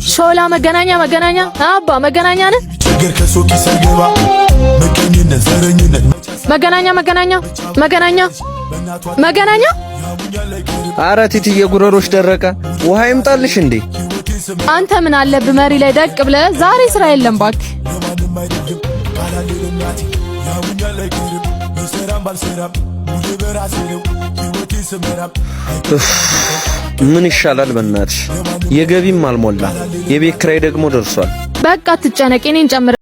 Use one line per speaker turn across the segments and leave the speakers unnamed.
ሾላ መገናኛ አባ መገናኛ ነህ
ችግር ከሶኪ ሰገባ መገኘነት ዘረኝነት
መገናኛ
ኧረ ቲቲ የጉረሮሽ ደረቀ ውሃ ይምጣልሽ እንዴ
አንተ ምን አለብህ መሪ ላይ ደቅ ብለህ ዛሬ ስራ የለም እባክህ
ምን ይሻላል በእናትሽ የገቢም አልሞላ የቤት ኪራይ ደግሞ ደርሷል
በቃ አትጨነቅ እኔን ጨምር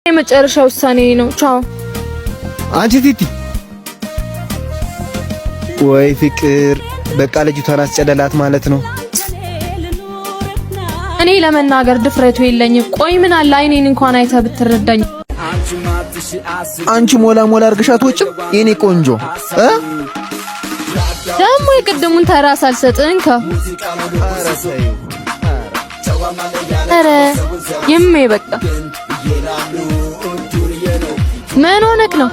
የመጨረሻ ውሳኔ ነው ቻው
አንቺ ቲቲ ወይ ፍቅር በቃ ልጅቷን አስጨለላት ማለት ነው
እኔ ለመናገር ድፍረቱ የለኝም ቆይ ምን አለ አይኔን እንኳን አይተህ ብትረዳኝ
አንቺ ሞላ አርግሻት ወጭም የኔ ቆንጆ
ደሞ የቅድሙን ተራስ አልሰጥንከ ኧረ የሜ በቃ ምን ሆነክ ነው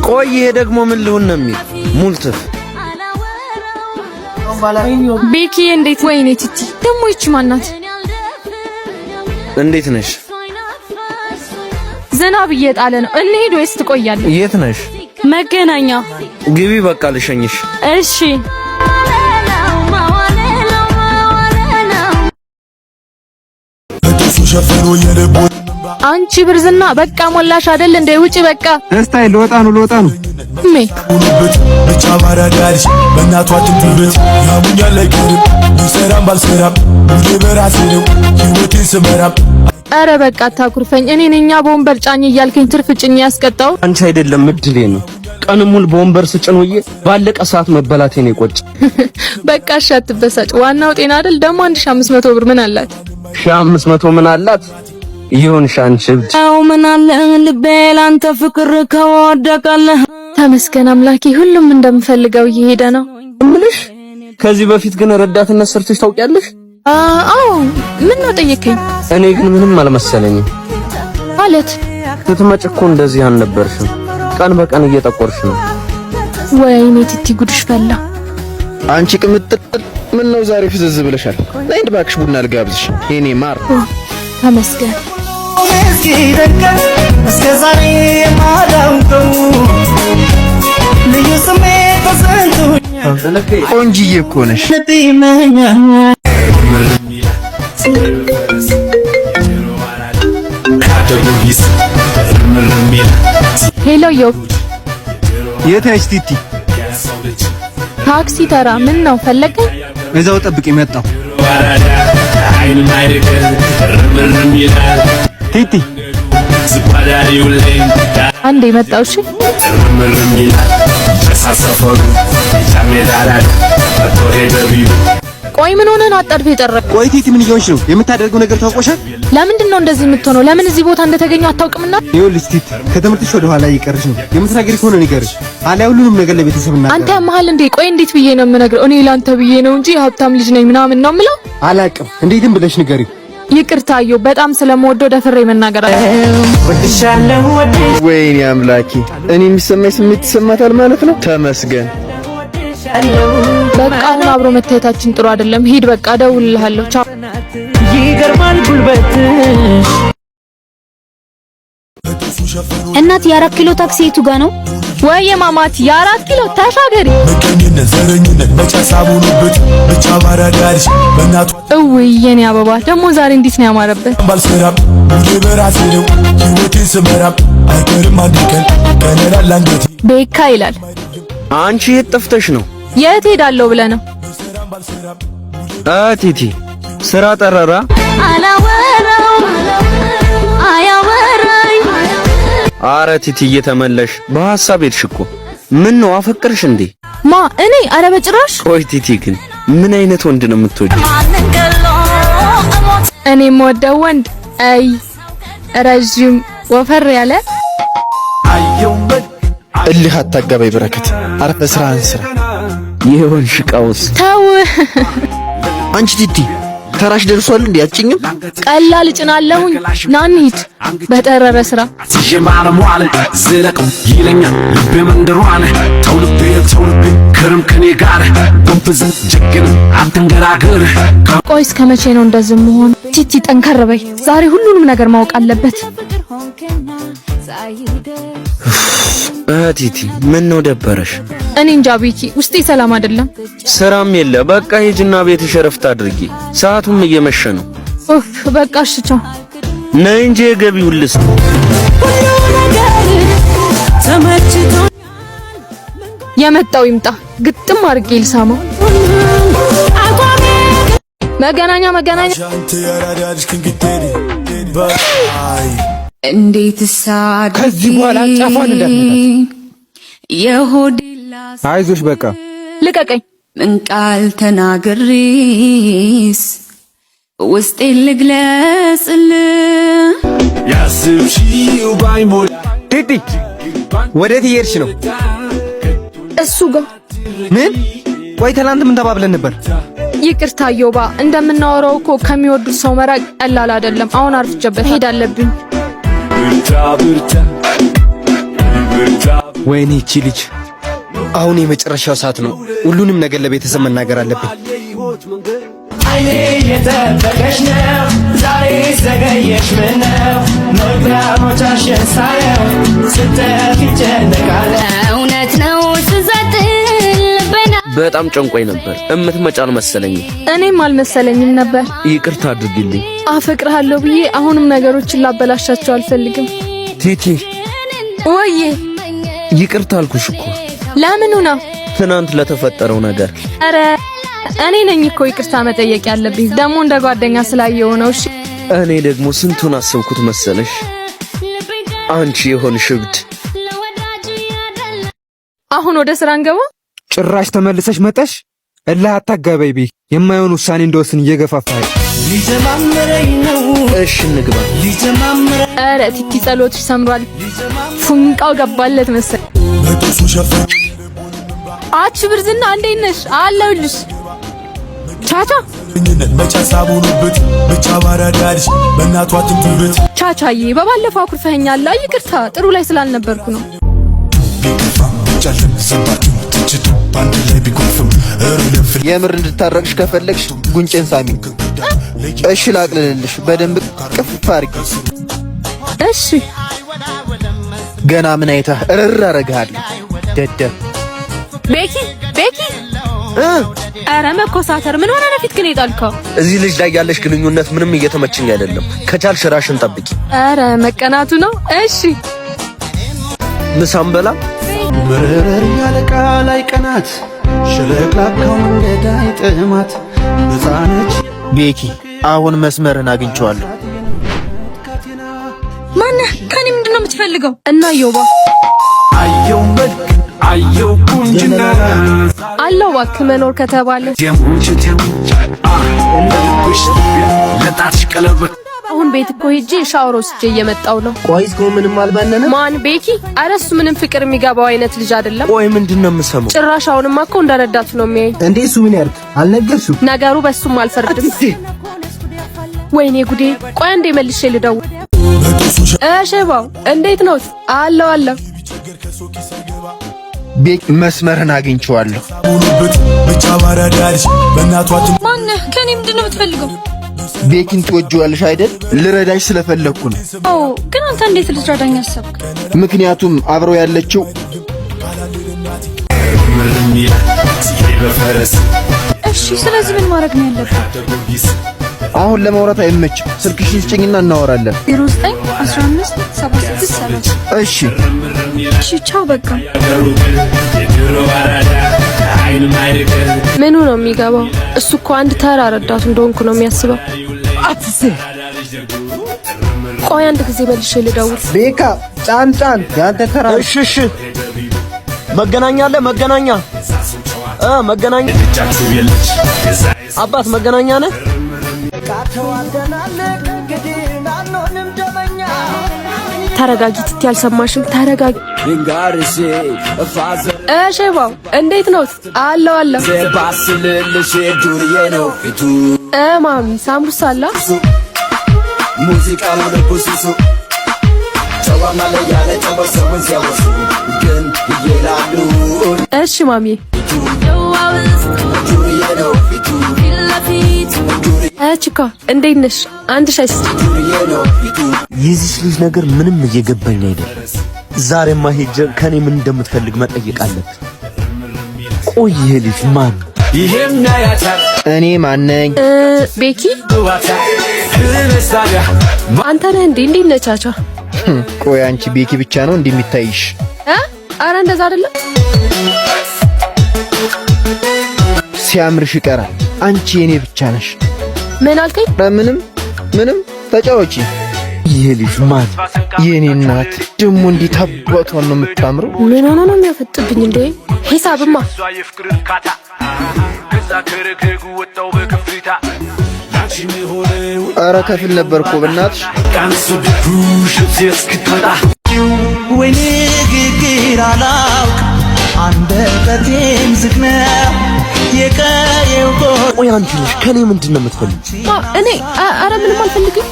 ቆይ ይሄ ደግሞ ምን ልሁን ነው የሚል ሙልትፍ
ቤኪ እንዴት ወይኔ ቲቲ ደሞ ይቺ ማናት
እንዴት ነሽ
ዝናብ እየጣለ ነው እንሂድ ወይስ ትቆያለህ
የት ነሽ
መገናኛ
ግቢ በቃ ልሸኝሽ
እሺ አንቺ ብርዝና በቃ ሞላሽ አይደል እንደ ውጪ በቃ
ደስታዬ ልወጣ ነው
ሜ
ብቻ ባራዳሪሽ በእናቷችን ትብት ያሙኛል አይቀርም ይሰራም ባልሰራም ሙሌ በራሴ ነው ህይወቴን ስመራም
አረ በቃ አታኩርፈኝ እኔ ነኛ በወንበር ጫኝ እያልከኝ ትርፍ ጭኝ ያስቀጣው
አንቺ አይደለም እድሌ ነው ቀን ሙሉ በወንበር ስጭኖዬ ባለቀ ሰዓት መበላቴ ነው ቆጭ
በቃ አትበሳጭ ዋናው ጤና አይደል ደግሞ 1500 ብር ምን አላት
1500 ምን አላት ይሁን ሻንችብ
አው ምን አለ ልቤ ላንተ ፍቅር ከወደቀለ ተመስገን አምላኬ ሁሉም እንደምፈልገው እየሄደ ነው
እምልሽ ከዚህ በፊት ግን ረዳትነት ሰርተሽ ታውቂያለሽ
አዎ ምን ነው ጠየከኝ
እኔ ግን ምንም አልመሰለኝም
ማለት
ስትመጪ እኮ እንደዚህ አልነበርሽም ቀን በቀን እየጠቆርሽ ነው
ወይኔ ቲቲ ጉድሽ ፈላ
አንቺ ቅምጥል ምን ነው ዛሬ ፍዝዝ ብለሻል ነይ እባክሽ ቡና ልጋብዝሽ የኔ ማር
ተመስገን
እስከ ዛሬ የማላውቀው ልዩ ስሜት ተሰንቶኛል
ቆንጂዬ እኮ ነሽ
ሄሎ ዮ
የት ነሽ ቲቲ
ታክሲ ተራ ምን ነው ፈለገኝ
እዛው ጠብቂ መጣሁ ቲቲ
አንዴ መጣው እሺ ቆይ ምን ሆነ ነው አጣድፍ የጠረቅ
ቆይ ቲቲ ምን እየሆንሽ ነው የምታደርገው ነገር ታውቆሻል
ለምንድን ነው እንደዚህ የምትሆነው ለምን እዚህ ቦታ እንደተገኘው አታውቅምና
ይኸውልሽ ቲቲ ከተምርትሽ ወደ ኋላ እየቀርሽ ነው የምትናገሪ ከሆነ ንገሪኝ አለ ሁሉንም ነገር ለቤተሰብና
አንተ መሀል እንዴ ቆይ እንዴት ብዬ ነው የምነግረው እኔ ላንተ ብዬ ነው እንጂ ሀብታም ልጅ ነኝ ምናምን ነው የምለው
አላቅም እንዴትም ብለሽ ንገሪኝ
ይቅርታዮ በጣም ስለምወደው ደፍሬ መናገር
ወይኔ አምላኬ እኔ የሚሰማኝ ስሜት ይሰማታል ማለት ነው ተመስገን
በቃ አሁን አብሮ መታየታችን ጥሩ አይደለም ሂድ በቃ እደውልልሃለሁ ቻው
ይገርማል ጉልበትሽ
እናት የ4 ኪሎ ታክሲ የቱ ጋር ነው
ወይ ማማት የ4 ኪሎ ተሻገሪ
መገኘነት ዘረኝነት መጫሳቡንበት ብቻ ባራዳሪሽ በእናቷ
እውይ የኔ አበባ ደግሞ ዛሬ እንዴት ነው ያማረበት
ባልሰራም ሙሌ በራሴ ነው ህይወቴን ስመራም አይቀርም አንድ ቀን ቀለላል አንገቴ
ቤካ ይላል
አንቺ የት ጠፍተሽ ነው
የት ሄዳለሁ ብለህ ነው
ቲቲ ስራ ጠረራ
አላወራው አያወራኝ
አረ ቲቲዬ ተመለሽ። በሐሳብ ሄድሽ እኮ። ምን ነው አፈቅርሽ እንዴ?
ማ እኔ? አረ በጭራሽ።
ቆይ ቲቲ ግን ምን አይነት ወንድ ነው የምትወጂው?
እኔ የምወደው ወንድ አይ ረጅም ወፈር ያለ።
እልህ አታጋባይ በረከት። አረፈ ስራህን ስራ። ይሄውን ሽቃውስ
ተው።
አንቺ ቲቲ ተራሽ ደርሷል እንዴ? አትጭኝም?
ቀላል እጭናለሁኝ። ና እንሂድ። በጠረረ ስራ
ሲጀማረሟል ዝለቅ ይለኛል ልቤ መንደሯን ተውልቤ ክርም ከኔ ጋር ጎንብዝ ጀግን አትንገራገር።
ቆይ እስከ መቼ ነው እንደዚህ መሆን? ቲቲ ጠንከር በይ። ዛሬ ሁሉንም ነገር ማወቅ አለበት።
ቲቲ ምን ነው ደበረሽ?
እኔ እንጃ ቤኪ፣ ውስጤ ሰላም አይደለም።
ስራም የለ። በቃ ሂጂና ቤትሽ እረፍት አድርጊ። ሰዓቱም እየመሸ ነው።
ኡፍ በቃ እሺ ቻው።
ነይ እንጂ የገቢውን ልስጥ።
የመጣው ይምጣ። ግጥም አድርጌ ልሳመው። መገናኛ
እንዴት ሳድ
ከዚህ በኋላ ጫፏን እንዳትነካ።
የሆዴላስ
አይዞሽ በቃ
ልቀቀኝ።
ምን ቃል ተናግሬስ ውስጤ ልግለጽል።
ያስብሽው ባይሞላ
ቲቲ ወዴት እየሄድሽ ነው?
እሱ ጋር
ምን? ቆይ ትናንት ምን ተባብለን ነበር?
ይቅርታ ዮባ፣ እንደምናወራው እኮ ከሚወዱት ሰው መራቅ ቀላል አይደለም። አሁን አርፍጀበት ሄድ አለብኝ።
ወይኔ እቺ ልጅ። አሁን የመጨረሻው ሰዓት ነው። ሁሉንም ነገር ለቤተሰብ መናገር አለብኝ።
አይኔ የተበቀሽ ነው ዛሬ ዘገየሽ ምነው መግቢያሞቻሽን ሳየው ስተፊ ጨነቃለ።
እውነት ነው ስዘጥል በና
በጣም ጨንቆኝ ነበር። እምትመጪ አልመሰለኝም።
እኔም አልመሰለኝም ነበር።
ይቅርታ አድርግልኝ።
አፈቅርሃለሁ ብዬ አሁንም ነገሮችን ላበላሻቸው አልፈልግም።
ቲቲ
ወዬ
ይቅርታ አልኩሽ እኮ።
ለምኑ ነው?
ትናንት ለተፈጠረው ነገር።
አረ እኔ ነኝ እኮ ይቅርታ መጠየቅ ያለብኝ። ደግሞ እንደ ጓደኛ ስላየው ነው። እሺ
እኔ ደግሞ ስንቱን አሰብኩት መሰለሽ። አንቺ የሆንሽ እብድ።
አሁን ወደ ስራ እንገባ።
ጭራሽ ተመልሰሽ መጠሽ እልህ አታጋባይ ቤ የማይሆን ውሳኔ እንደወስን እየገፋፋኝ።
ሊጀማምረኝ ነው።
እሺ እንግባ።
ሊጀማምረኝ
አረ ቲቲ ጸሎትሽ ሰምሯል። ፉንቃው ገባለት መሰል። አቺ ብርዝና እንዴት ነሽ? አለሁልሽ። ቻቻ
መቻሳቡኑበት ብቻ ባራዳሪሽ በእናቷ ትምትበት
ቻቻዬ፣ በባለፈው አኩርፈኸኛል። ይቅርታ ጥሩ ላይ ስላልነበርኩ ነው።
የምር እንድታረቅሽ ከፈለግሽ ጉንጬን ሳሚ። እሺ ላቅልልልሽ በደንብ ቅፍ አድርጊ።
እሺ
ገና ምን አይተህ እርር አረጋለሁ ደደብ።
ቤኪ አረ መኮሳተር ምን ሆነ? ነፊት ግን ይጣልከው።
እዚህ ልጅ ላይ ያለሽ ግንኙነት ምንም እየተመቸኝ አይደለም። ከቻልሽ ራሽን ጠብቂ።
አረ መቀናቱ ነው። እሺ
ምሳም በላ
ምርር ያለ ቃል አይቀናት ሽለቅላካው መንገዳይ ጥማት ነፃነች።
ቤኪ አሁን መስመርን አግኝቼዋለሁ።
ማነህ? ከኔ ምንድነው የምትፈልገው?
እና ዮባ
አየው መልክ አየው ቁንጅና
አለው እባክህ መኖር ከተባለ
ደሞች ለጣትሽ ቀለበት።
አሁን ቤት እኮ ሄጄ ሻወር ወስጄ እየመጣው ነው።
ቆይ እስካሁን ምንም አልባነነ።
ማን? ቤኪ? አረ እሱ ምንም ፍቅር የሚገባው አይነት ልጅ አይደለም።
ቆይ ምንድነው የምሰማው?
ጭራሽ አሁንማ እኮ እንደረዳቱ ነው የሚያይ።
እንዴ እሱ ምን ያርግ? አልነገርሽው?
ነገሩ በሱም አልፈርድም። ወይኔ ጉዴ! ቆይ አንዴ መልሼ ልደውል። እሺባው እንዴት ነው? አለው
ቤኪ መስመርን አግኝቼዋለሁ።
ብቻ ባራዳሪሽ በእናቷ
ማነህ? ከኔ ምንድነው የምትፈልገው?
ቤኪን ትወጂዋለሽ አይደል? ልረዳሽ ስለፈለኩ ነው።
ኦ ግን አንተ እንዴት ልትረዳኝ አሰብክ?
ምክንያቱም አብረው ያለችው
እሺ ስለዚህ ምን ማድረግ ነው ያለብህ?
አሁን ለማውራት አይመችም። ስልክሽን ስጭኝና እናወራለን።
09157670
እሺ
እሺ ቻው በቃ።
ምኑ ነው የሚገባው? እሱ እኮ አንድ ተራ ረዳቱ እንደሆንኩ ነው የሚያስበው። ቆይ አንድ ጊዜ መልሼ ልደውል።
ቤካ ጫን ያንተ ተራ።
እሺ መገናኛ አለ መገናኛ መገናኛ አባት መገናኛ ነህ?
ተረጋጊ ትት ያልሰማሽም ተረጋጊ። ሼባው እንዴት ነው? አለው ማሚ ሳምቡሳ አለ ሙዚቃው ለቡሱሱ እሺ ማሚ አችካ እንዴት ነሽ? አንድ ሻይ ስጪ።
የዚህ ልጅ ነገር ምንም እየገባኝ አይደለም። ዛሬማ ሄጄ ከኔ ምን እንደምትፈልግ መጠየቅ አለብኝ። ቆይ ይሄ ልጅ ማን?
እኔ ማን ነኝ?
ቤኪ አንተ ነህ እንዴ? እንዴት ነህ ቻቻ?
ቆይ አንቺ ቤኪ ብቻ ነው እንደሚታይሽ?
አረ እንደዛ አይደለም።
ሲያምርሽ ይቀራል። አንቺ የኔ ብቻ ነሽ።
ምን አልከኝ?
ምንም ተጫወቺ።
ይሄ ልጅ ማን?
የኔ እናት ደሞ እንዴት አባቷን ነው የምታምረው።
ምን ሆነ ነው የሚያፈጥብኝ እንዴ? ሂሳብማ
አረ ከፍል ነበርኩ በእናትሽ።
ወይኔ ግግር አላውቅ አንደበቴም ዝግ ነው የቀየው።
ቆይ አንቺ ልጅ ከኔ ምንድን ነው የምትፈልጊው?
እኔ አረ ምንም አልፈልግም።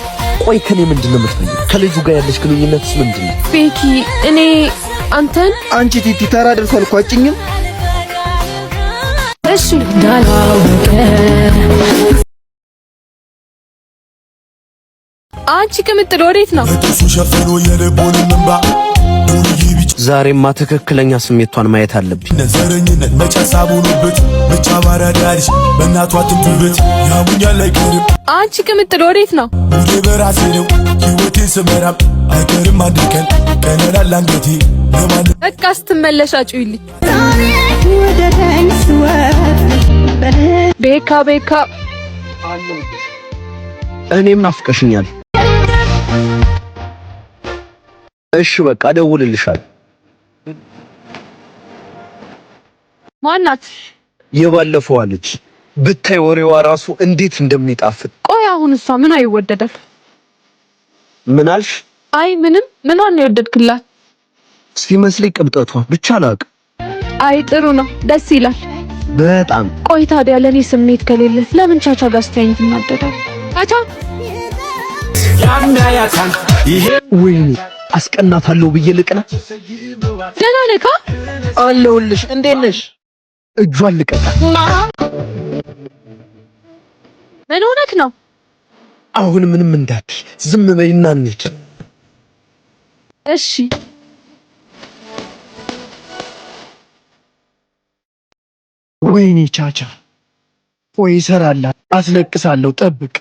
ቆይ ከኔ ምንድን ነው የምትፈልጊው? ከልጁ ጋር ያለሽ ግንኙነትስ ምንድን ነው?
ቤኪ እኔ አንተን
አንቺ ቲቲ ተራ ደርሷል እኮ አጭኝም።
እሺ ዳላውቀ አንቺ ቅምጥል ወዴት ነው?
ዛሬማ ትክክለኛ ስሜቷን ማየት አለብኝ።
ነዘረኝነት መጫሳብ ሆኖበት ብቻ ባራዳሪሽ በእናቷ ትንብበት ያሙኛል አይቀርም።
አንቺ ቅምጥል ወዴት ነው?
ወደ በራሴ ነው ህይወቴን ስመራም አይቀርም አንድ ቀን ቀለላል አንገቴ ለማን
በቃ ስትመለሽ አጩይልኝ። ቤካ
እኔም ናፍቀሽኛል። እሺ በቃ እደውልልሻለሁ።
ማናት?
የባለፈው አለች ብታይ ወሬዋ ራሱ እንዴት እንደሚጣፍጥ።
ቆይ አሁን እሷ ምን አይወደዳል?
ምን አልሽ?
አይ ምንም። ምኗን ነው የወደድክላት?
ሲመስለኝ ቅብጠቷ ብቻ ላቅ።
አይ ጥሩ ነው፣ ደስ ይላል
በጣም።
ቆይ ታዲያ ለኔ ስሜት ከሌለ ለምን ቻቻ ጋር ስተኝ ትናደዳል? ቻቻ
ያናያታን ይሄ
ወይኔ አስቀናታለሁ ብዬ ልቅና።
ደህና ነህ?
አለሁልሽ። እንዴት ነሽ? እጇን ልቀቃ።
ምን ሆነክ ነው?
አሁን ምንም እንዳትል ዝም በይና እንሂድ።
እሺ
ወይኔ ቻቻ ቆይ እሰራለሁ፣ አስለቅሳለሁ፣ ጠብቅ።